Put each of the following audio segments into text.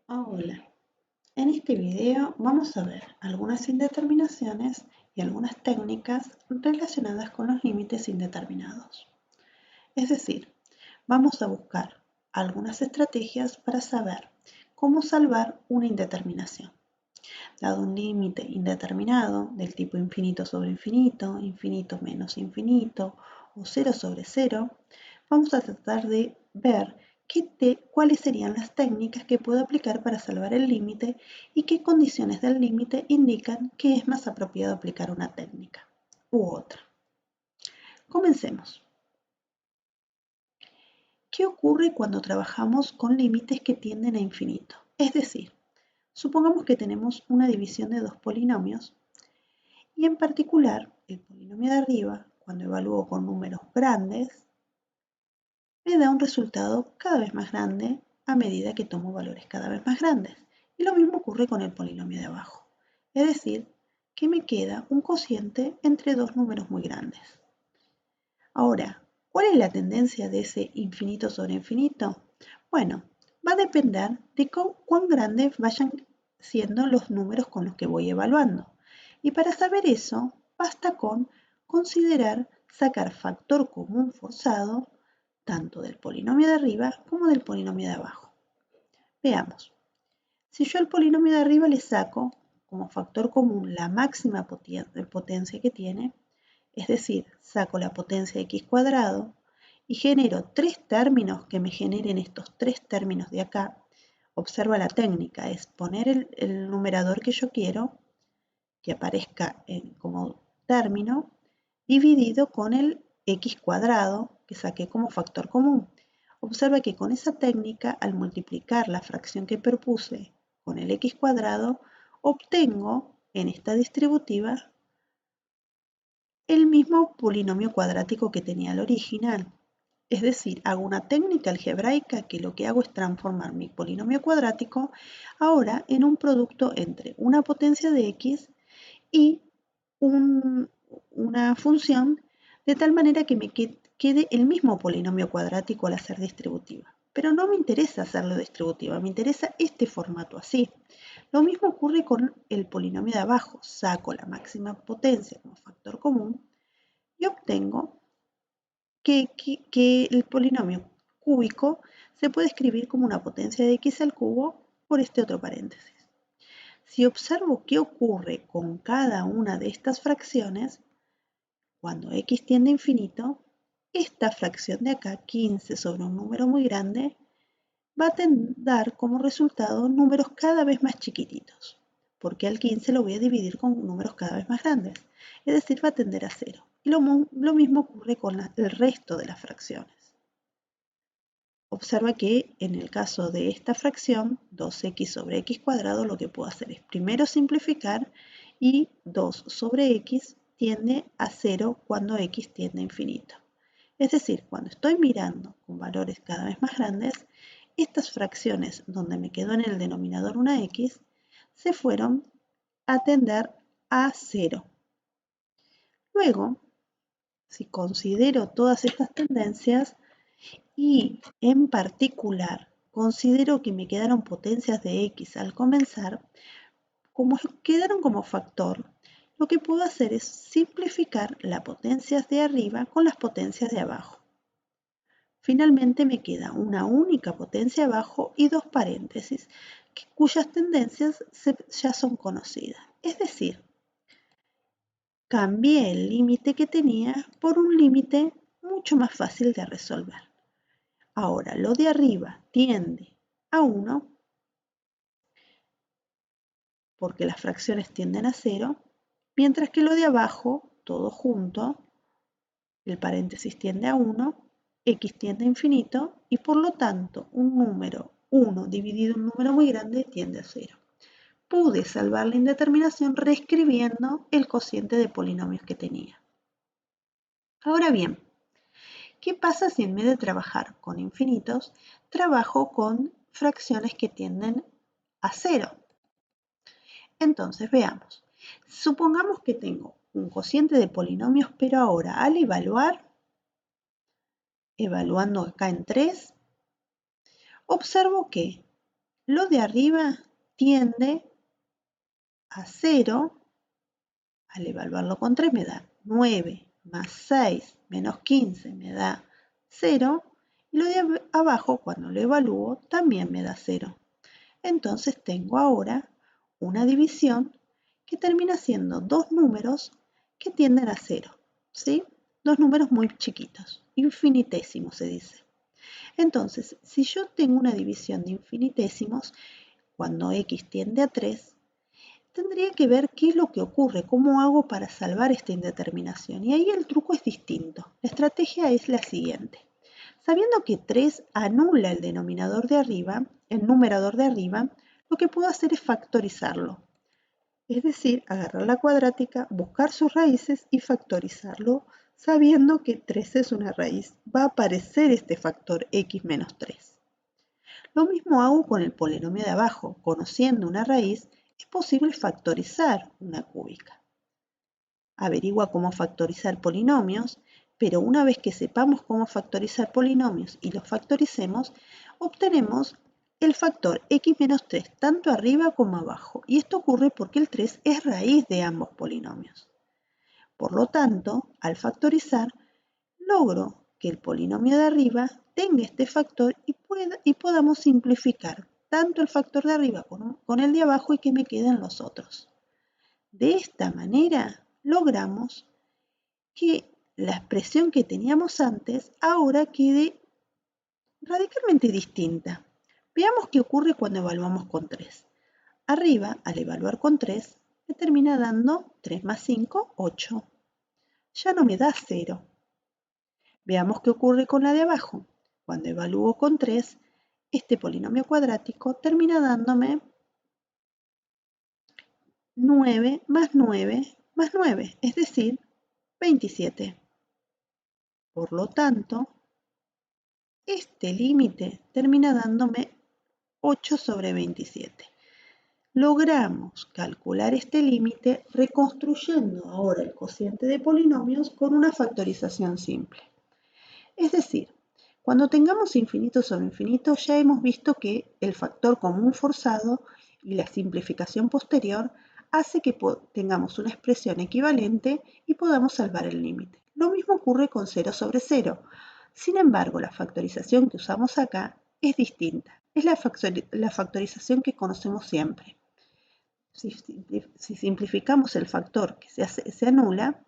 Hola, en este video vamos a ver algunas indeterminaciones y algunas técnicas relacionadas con los límites indeterminados. Es decir, vamos a buscar algunas estrategias para saber cómo salvar una indeterminación. Dado un límite indeterminado del tipo infinito sobre infinito, infinito menos infinito o 0 sobre 0, vamos a tratar de ver cuáles serían las técnicas que puedo aplicar para salvar el límite y qué condiciones del límite indican que es más apropiado aplicar una técnica u otra. Comencemos. ¿Qué ocurre cuando trabajamos con límites que tienden a infinito? Es decir, supongamos que tenemos una división de dos polinomios y en particular el polinomio de arriba, cuando evalúo con números grandes, me da un resultado cada vez más grande a medida que tomo valores cada vez más grandes. Y lo mismo ocurre con el polinomio de abajo. Es decir, que me queda un cociente entre dos números muy grandes. Ahora, ¿cuál es la tendencia de ese infinito sobre infinito? Bueno, va a depender de cuán grandes vayan siendo los números con los que voy evaluando. Y para saber eso, basta con considerar sacar factor común forzado tanto del polinomio de arriba como del polinomio de abajo. Veamos. Si yo al polinomio de arriba le saco como factor común la máxima potencia que tiene, es decir, saco la potencia de x cuadrado y genero tres términos que me generen estos tres términos de acá, observa la técnica, es poner el numerador que yo quiero que aparezca como término dividido con el x cuadrado que saqué como factor común. Observa que con esa técnica, al multiplicar la fracción que propuse con el x cuadrado, obtengo en esta distributiva el mismo polinomio cuadrático que tenía el original. Es decir, hago una técnica algebraica que lo que hago es transformar mi polinomio cuadrático ahora en un producto entre una potencia de x y una función de tal manera que me quede el mismo polinomio cuadrático al hacer distributiva. Pero no me interesa hacerlo distributiva, me interesa este formato así. Lo mismo ocurre con el polinomio de abajo. Saco la máxima potencia como factor común y obtengo que el polinomio cúbico se puede escribir como una potencia de x al cubo por este otro paréntesis. Si observo qué ocurre con cada una de estas fracciones, cuando x tiende a infinito, esta fracción de acá, 15 sobre un número muy grande, va a dar como resultado números cada vez más chiquititos, porque al 15 lo voy a dividir con números cada vez más grandes, es decir, va a tender a 0. Y lo mismo ocurre con el resto de las fracciones. Observa que en el caso de esta fracción, 2x sobre x cuadrado, lo que puedo hacer es primero simplificar y 2 sobre x tiende a 0 cuando x tiende a infinito. Es decir, cuando estoy mirando con valores cada vez más grandes, estas fracciones donde me quedó en el denominador una x, se fueron a tender a 0. Luego, si considero todas estas tendencias, y en particular considero que me quedaron potencias de x al comenzar, como quedaron como factor, lo que puedo hacer es simplificar las potencias de arriba con las potencias de abajo. Finalmente me queda una única potencia abajo y dos paréntesis cuyas tendencias ya son conocidas. Es decir, cambié el límite que tenía por un límite mucho más fácil de resolver. Ahora, lo de arriba tiende a 1 porque las fracciones tienden a 0, mientras que lo de abajo, todo junto, el paréntesis tiende a 1, x tiende a infinito y por lo tanto un número 1 dividido en un número muy grande tiende a 0. Pude salvar la indeterminación reescribiendo el cociente de polinomios que tenía. Ahora bien, ¿qué pasa si en vez de trabajar con infinitos, trabajo con fracciones que tienden a 0? Entonces, veamos. Supongamos que tengo un cociente de polinomios, pero ahora al evaluando acá en 3, observo que lo de arriba tiende a 0, al evaluarlo con 3 me da 9 más 6 menos 15 me da 0, y lo de abajo cuando lo evalúo también me da 0. Entonces tengo ahora una división que termina siendo dos números que tienden a 0, ¿sí? Dos números muy chiquitos, infinitésimos se dice. Entonces, si yo tengo una división de infinitésimos, cuando x tiende a 3, tendría que ver qué es lo que ocurre, cómo hago para salvar esta indeterminación. Y ahí el truco es distinto. La estrategia es la siguiente. Sabiendo que 3 anula el denominador de arriba, el numerador de arriba, lo que puedo hacer es factorizarlo. Es decir, agarrar la cuadrática, buscar sus raíces y factorizarlo, sabiendo que 3 es una raíz. Va a aparecer este factor x menos 3. Lo mismo hago con el polinomio de abajo. Conociendo una raíz, es posible factorizar una cúbica. Averigua cómo factorizar polinomios, pero una vez que sepamos cómo factorizar polinomios y los factoricemos, obtenemos el factor x menos 3 tanto arriba como abajo. Y esto ocurre porque el 3 es raíz de ambos polinomios. Por lo tanto, al factorizar, logro que el polinomio de arriba tenga este factor y podamos simplificar tanto el factor de arriba con el de abajo y que me queden los otros. De esta manera logramos que la expresión que teníamos antes ahora quede radicalmente distinta. Veamos qué ocurre cuando evaluamos con 3. Arriba, al evaluar con 3, me termina dando 3 más 5, 8. Ya no me da 0. Veamos qué ocurre con la de abajo. Cuando evalúo con 3, este polinomio cuadrático termina dándome 9 más 9 más 9, es decir, 27. Por lo tanto, este límite termina dándome 8 sobre 27. Logramos calcular este límite reconstruyendo ahora el cociente de polinomios con una factorización simple. Es decir, cuando tengamos infinito sobre infinito ya hemos visto que el factor común forzado y la simplificación posterior hace que tengamos una expresión equivalente y podamos salvar el límite. Lo mismo ocurre con 0 sobre 0. Sin embargo, la factorización que usamos acá es distinta. Es la factorización que conocemos siempre. Si simplificamos el factor que se anula,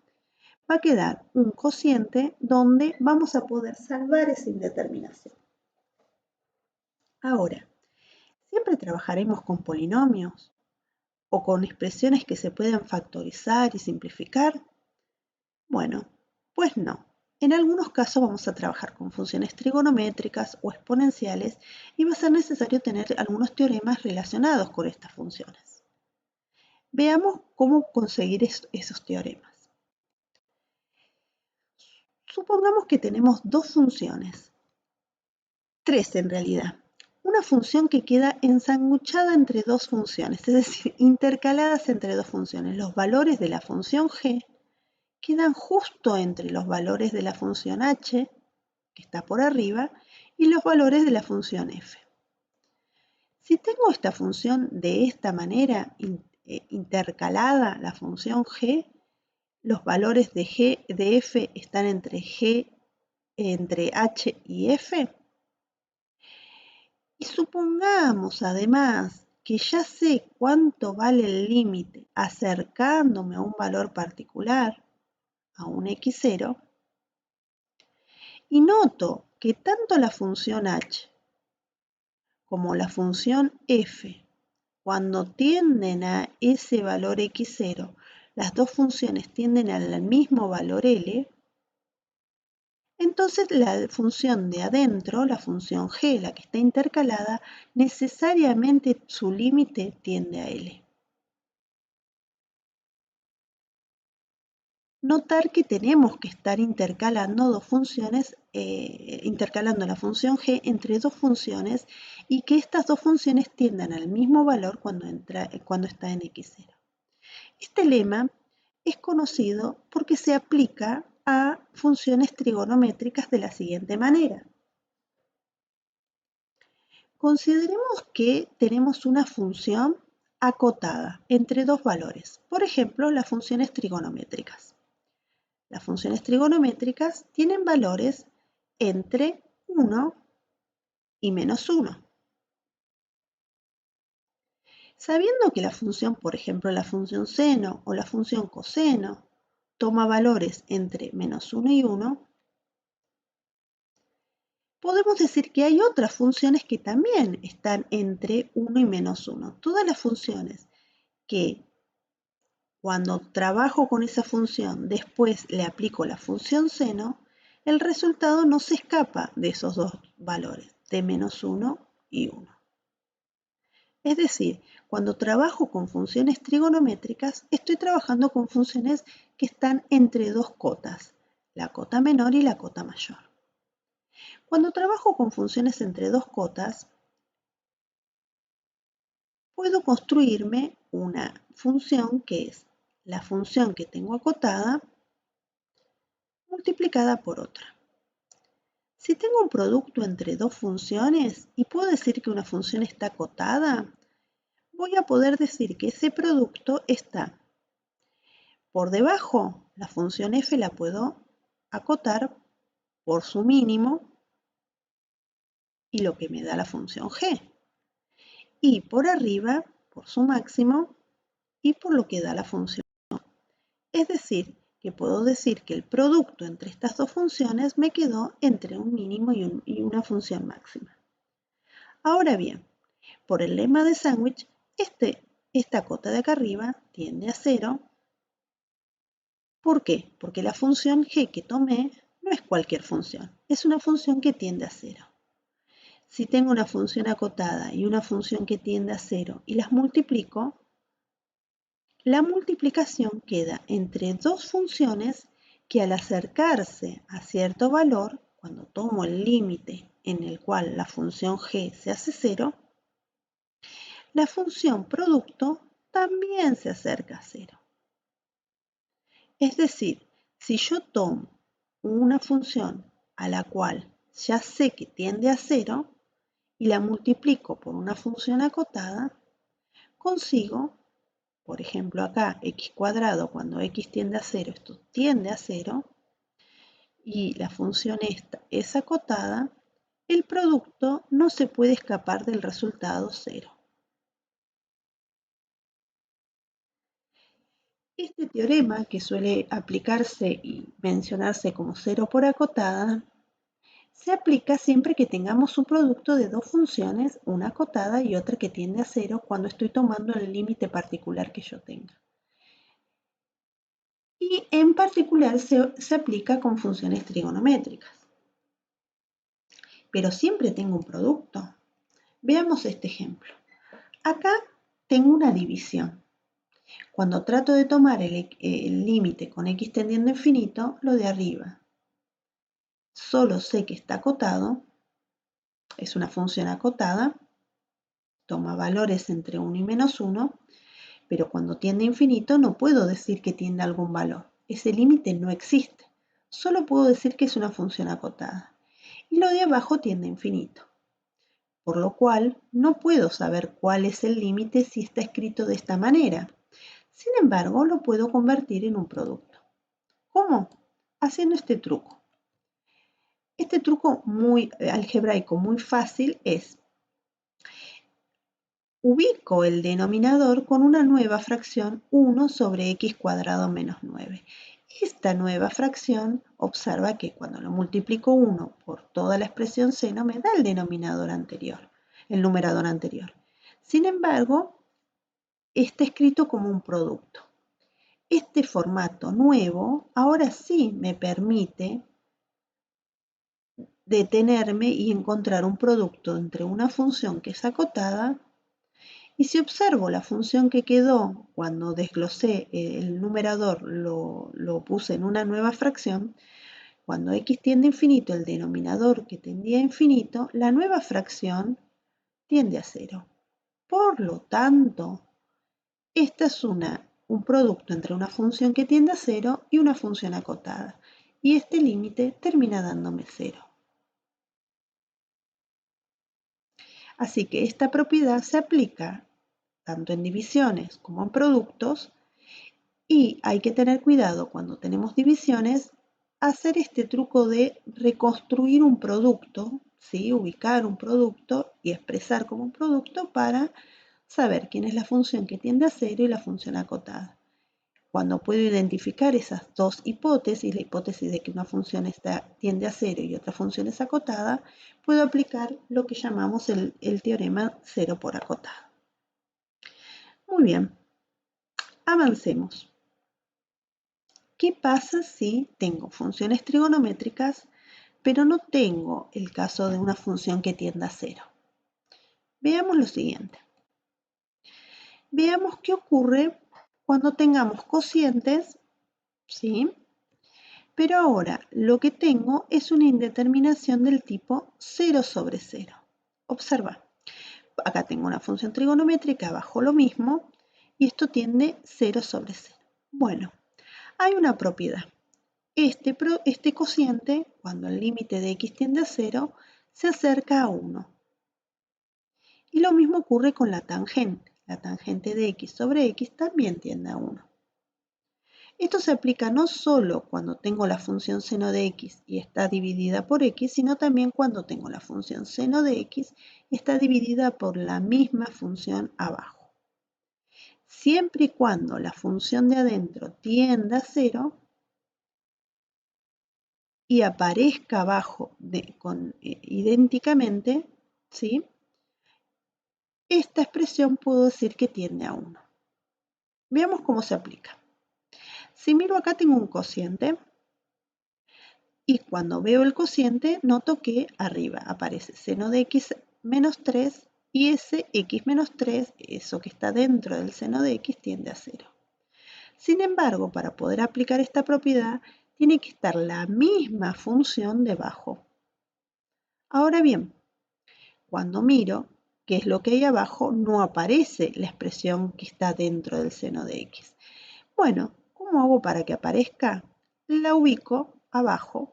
va a quedar un cociente donde vamos a poder salvar esa indeterminación. Ahora, ¿siempre trabajaremos con polinomios o con expresiones que se puedan factorizar y simplificar? Bueno, pues no. En algunos casos vamos a trabajar con funciones trigonométricas o exponenciales y va a ser necesario tener algunos teoremas relacionados con estas funciones. Veamos cómo conseguir esos teoremas. Supongamos que tenemos dos funciones, tres en realidad. Una función que queda ensanguchada entre dos funciones, es decir, intercaladas entre dos funciones. Los valores de la función g quedan justo entre los valores de la función h, que está por arriba, y los valores de la función f. Si tengo esta función de esta manera, intercalada, la función g, los valores de f están entre h y f. Y supongamos además que ya sé cuánto vale el límite acercándome a un valor particular, a un x0, y noto que tanto la función h como la función f, cuando tienden a ese valor x0, las dos funciones tienden al mismo valor L, entonces la función de adentro, la función g, la que está intercalada, necesariamente su límite tiende a L. Notar que tenemos que estar intercalando dos funciones, intercalando la función g entre dos funciones y que estas dos funciones tiendan al mismo valor cuando está en x0. Este lema es conocido porque se aplica a funciones trigonométricas de la siguiente manera. Consideremos que tenemos una función acotada entre dos valores. Por ejemplo, las funciones trigonométricas. Las funciones trigonométricas tienen valores entre 1 y -1. Sabiendo que la función, por ejemplo, la función seno o la función coseno, toma valores entre -1 y 1, podemos decir que hay otras funciones que también están entre 1 y -1. Todas las funciones que cuando trabajo con esa función después le aplico la función seno, el resultado no se escapa de esos dos valores, de -1 y 1. Es decir, cuando trabajo con funciones trigonométricas, estoy trabajando con funciones que están entre dos cotas, la cota menor y la cota mayor. Cuando trabajo con funciones entre dos cotas, puedo construirme una función que es la función que tengo acotada multiplicada por otra. Si tengo un producto entre dos funciones y puedo decir que una función está acotada, voy a poder decir que ese producto está por debajo. La función f la puedo acotar por su mínimo y lo que me da la función g. Y por arriba por su máximo y por lo que da la función. Es decir, que puedo decir que el producto entre estas dos funciones me quedó entre un mínimo y una función máxima. Ahora bien, por el lema de sándwich, esta cota de acá arriba tiende a 0. ¿Por qué? Porque la función g que tomé no es cualquier función, es una función que tiende a 0. Si tengo una función acotada y una función que tiende a 0 y las multiplico, la multiplicación queda entre dos funciones que al acercarse a cierto valor, cuando tomo el límite en el cual la función g se hace 0, la función producto también se acerca a 0. Es decir, si yo tomo una función a la cual ya sé que tiende a 0 y la multiplico por una función acotada, consigo, por ejemplo acá, x cuadrado, cuando x tiende a 0, esto tiende a 0, y la función esta es acotada, el producto no se puede escapar del resultado 0. Este teorema, que suele aplicarse y mencionarse como 0 por acotada, se aplica siempre que tengamos un producto de dos funciones, una acotada y otra que tiende a 0, cuando estoy tomando el límite particular que yo tenga. Y en particular se aplica con funciones trigonométricas. Pero siempre tengo un producto. Veamos este ejemplo. Acá tengo una división. Cuando trato de tomar el límite con x tendiendo a infinito, lo de arriba solo sé que está acotado, es una función acotada, toma valores entre 1 y -1, pero cuando tiende a infinito no puedo decir que tiende a algún valor. Ese límite no existe. Solo puedo decir que es una función acotada. Y lo de abajo tiende a infinito. Por lo cual no puedo saber cuál es el límite si está escrito de esta manera. Sin embargo, lo puedo convertir en un producto. ¿Cómo? Haciendo este truco. Este truco muy algebraico, muy fácil, es ubico el denominador con una nueva fracción 1 sobre x cuadrado menos 9. Esta nueva fracción observa que cuando lo multiplico 1 por toda la expresión seno me da el denominador anterior, el numerador anterior. Sin embargo, está escrito como un producto. Este formato nuevo ahora sí me permite detenerme y encontrar un producto entre una función que es acotada. Y si observo la función que quedó cuando desglosé el numerador, lo puse en una nueva fracción, cuando x tiende a infinito, el denominador que tendía a infinito, la nueva fracción tiende a 0. Por lo tanto, esta es un producto entre una función que tiende a 0 y una función acotada. Y este límite termina dándome 0. Así que esta propiedad se aplica tanto en divisiones como en productos y hay que tener cuidado cuando tenemos divisiones, hacer este truco de reconstruir un producto, ¿sí? Ubicar un producto y expresar como un producto para saber quién es la función que tiende a cero y la función acotada. Cuando puedo identificar esas dos hipótesis, la hipótesis de que una función tiende a cero y otra función es acotada, puedo aplicar lo que llamamos el teorema cero por acotado. Muy bien, avancemos. ¿Qué pasa si tengo funciones trigonométricas, pero no tengo el caso de una función que tienda a cero? Veamos lo siguiente. Veamos qué ocurre cuando tengamos cocientes, ¿sí? Pero ahora lo que tengo es una indeterminación del tipo 0 sobre 0. Observa, acá tengo una función trigonométrica, abajo lo mismo, y esto tiende 0 sobre 0. Bueno, hay una propiedad. Este cociente, cuando el límite de x tiende a 0, se acerca a 1. Y lo mismo ocurre con la tangente. La tangente de x sobre x también tiende a 1. Esto se aplica no solo cuando tengo la función seno de x y está dividida por x, sino también cuando tengo la función seno de x y está dividida por la misma función abajo. Siempre y cuando la función de adentro tienda a 0, y aparezca abajo idénticamente, ¿sí? Esta expresión puedo decir que tiende a 1. Veamos cómo se aplica. Si miro acá tengo un cociente y cuando veo el cociente noto que arriba aparece seno de x menos 3 y ese x menos 3, eso que está dentro del seno de x, tiende a 0. Sin embargo, para poder aplicar esta propiedad tiene que estar la misma función debajo. Ahora bien, cuando miro qué es lo que hay abajo, no aparece la expresión que está dentro del seno de x. Bueno, ¿cómo hago para que aparezca? La ubico abajo,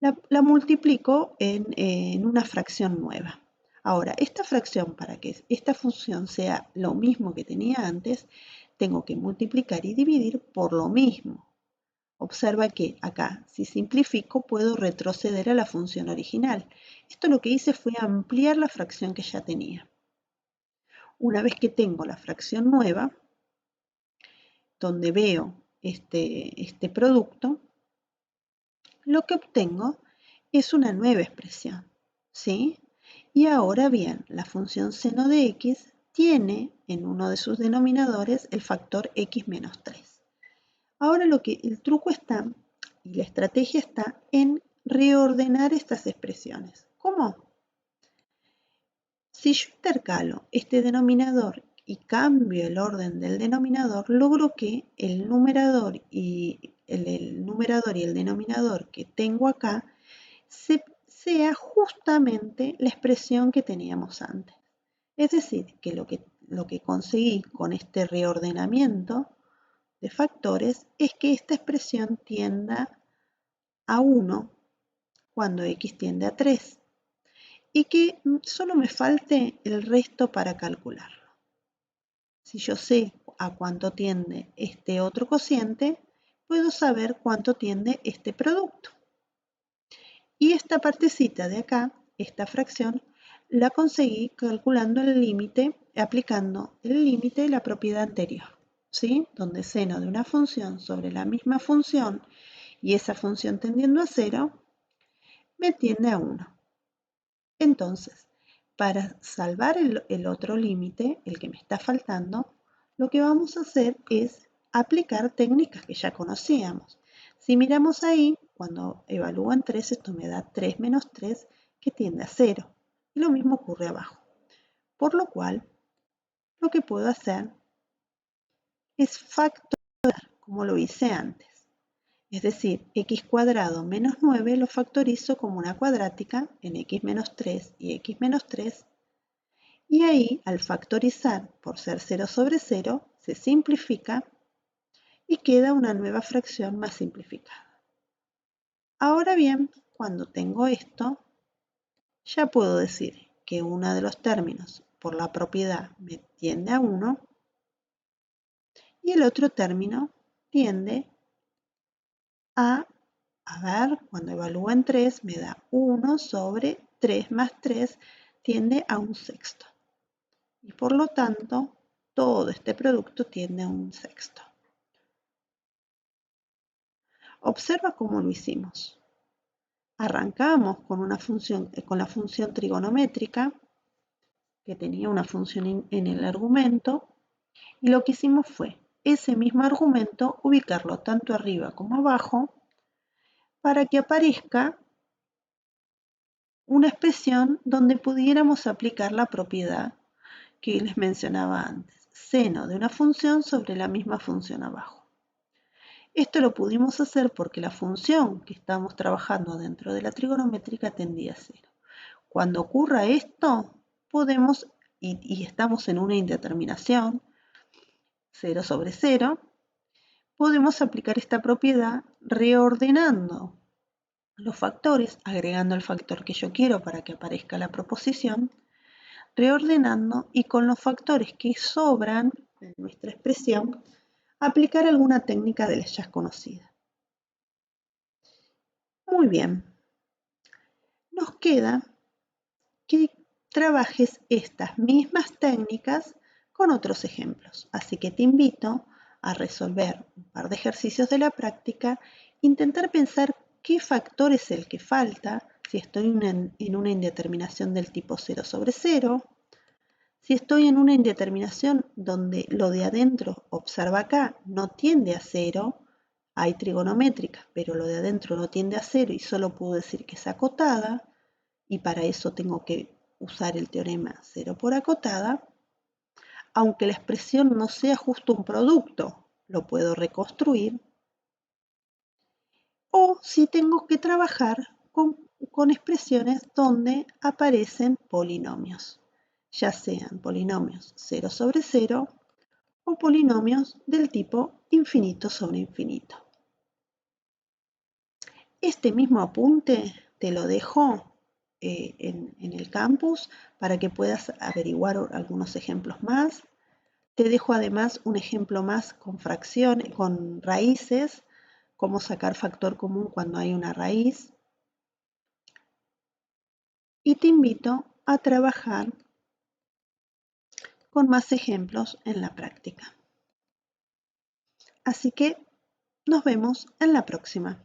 la multiplico en una fracción nueva. Ahora, esta fracción, para que esta función sea lo mismo que tenía antes, tengo que multiplicar y dividir por lo mismo. Observa que acá, si simplifico, puedo retroceder a la función original. Esto lo que hice fue ampliar la fracción que ya tenía. Una vez que tengo la fracción nueva, donde veo este producto, lo que obtengo es una nueva expresión, ¿sí? Y ahora bien, la función seno de x tiene en uno de sus denominadores el factor x menos 3. Ahora el truco está y la estrategia está en reordenar estas expresiones. ¿Cómo? Si yo intercalo este denominador y cambio el orden del denominador, logro que el numerador y el denominador que tengo acá sea justamente la expresión que teníamos antes. Es decir, que lo que conseguí con este reordenamiento de factores es que esta expresión tienda a 1 cuando x tiende a 3 y que solo me falte el resto para calcularlo. Si yo sé a cuánto tiende este otro cociente, puedo saber cuánto tiende este producto. Y esta partecita de acá, esta fracción, la conseguí calculando el límite, aplicando el límite de la propiedad anterior, ¿sí? Donde seno de una función sobre la misma función y esa función tendiendo a 0, me tiende a 1. Entonces, para salvar el otro límite, el que me está faltando, lo que vamos a hacer es aplicar técnicas que ya conocíamos. Si miramos ahí, cuando evalúo en 3, esto me da 3 menos 3, que tiende a 0. Y lo mismo ocurre abajo. Por lo cual, lo que puedo hacer es factorizar, como lo hice antes. Es decir, x cuadrado menos 9 lo factorizo como una cuadrática en x menos 3 y x menos 3. Y ahí, al factorizar por ser 0 sobre 0, se simplifica y queda una nueva fracción más simplificada. Ahora bien, cuando tengo esto, ya puedo decir que uno de los términos por la propiedad me tiende a 1 y el otro término tiende a ver, cuando evalúo en 3 me da 1 sobre 3 más 3 tiende a un sexto. Y por lo tanto, todo este producto tiende a un sexto. Observa cómo lo hicimos. Arrancamos con la función trigonométrica, que tenía una función en el argumento, y lo que hicimos fue ese mismo argumento ubicarlo tanto arriba como abajo para que aparezca una expresión donde pudiéramos aplicar la propiedad que les mencionaba antes, seno de una función sobre la misma función abajo. Esto lo pudimos hacer porque la función que estamos trabajando dentro de la trigonométrica tendía a 0. Cuando ocurra esto, podemos, y estamos en una indeterminación, 0 sobre 0, podemos aplicar esta propiedad reordenando los factores, agregando el factor que yo quiero para que aparezca la proposición, reordenando y con los factores que sobran en nuestra expresión, aplicar alguna técnica de las ya conocida. Muy bien, nos queda que trabajes estas mismas técnicas con otros ejemplos. Así que te invito a resolver un par de ejercicios de la práctica, intentar pensar qué factor es el que falta, si estoy en una indeterminación del tipo 0 sobre 0, si estoy en una indeterminación donde lo de adentro, observa acá, no tiende a 0, hay trigonométrica, pero lo de adentro no tiende a 0 y solo puedo decir que es acotada, y para eso tengo que usar el teorema 0 por acotada, aunque la expresión no sea justo un producto, lo puedo reconstruir, o si tengo que trabajar con expresiones donde aparecen polinomios, ya sean polinomios 0 sobre 0 o polinomios del tipo infinito sobre infinito. Este mismo apunte te lo dejo en el campus para que puedas averiguar algunos ejemplos más. Te dejo además un ejemplo más con fracciones, con raíces, cómo sacar factor común cuando hay una raíz. Y te invito a trabajar con más ejemplos en la práctica. Así que nos vemos en la próxima.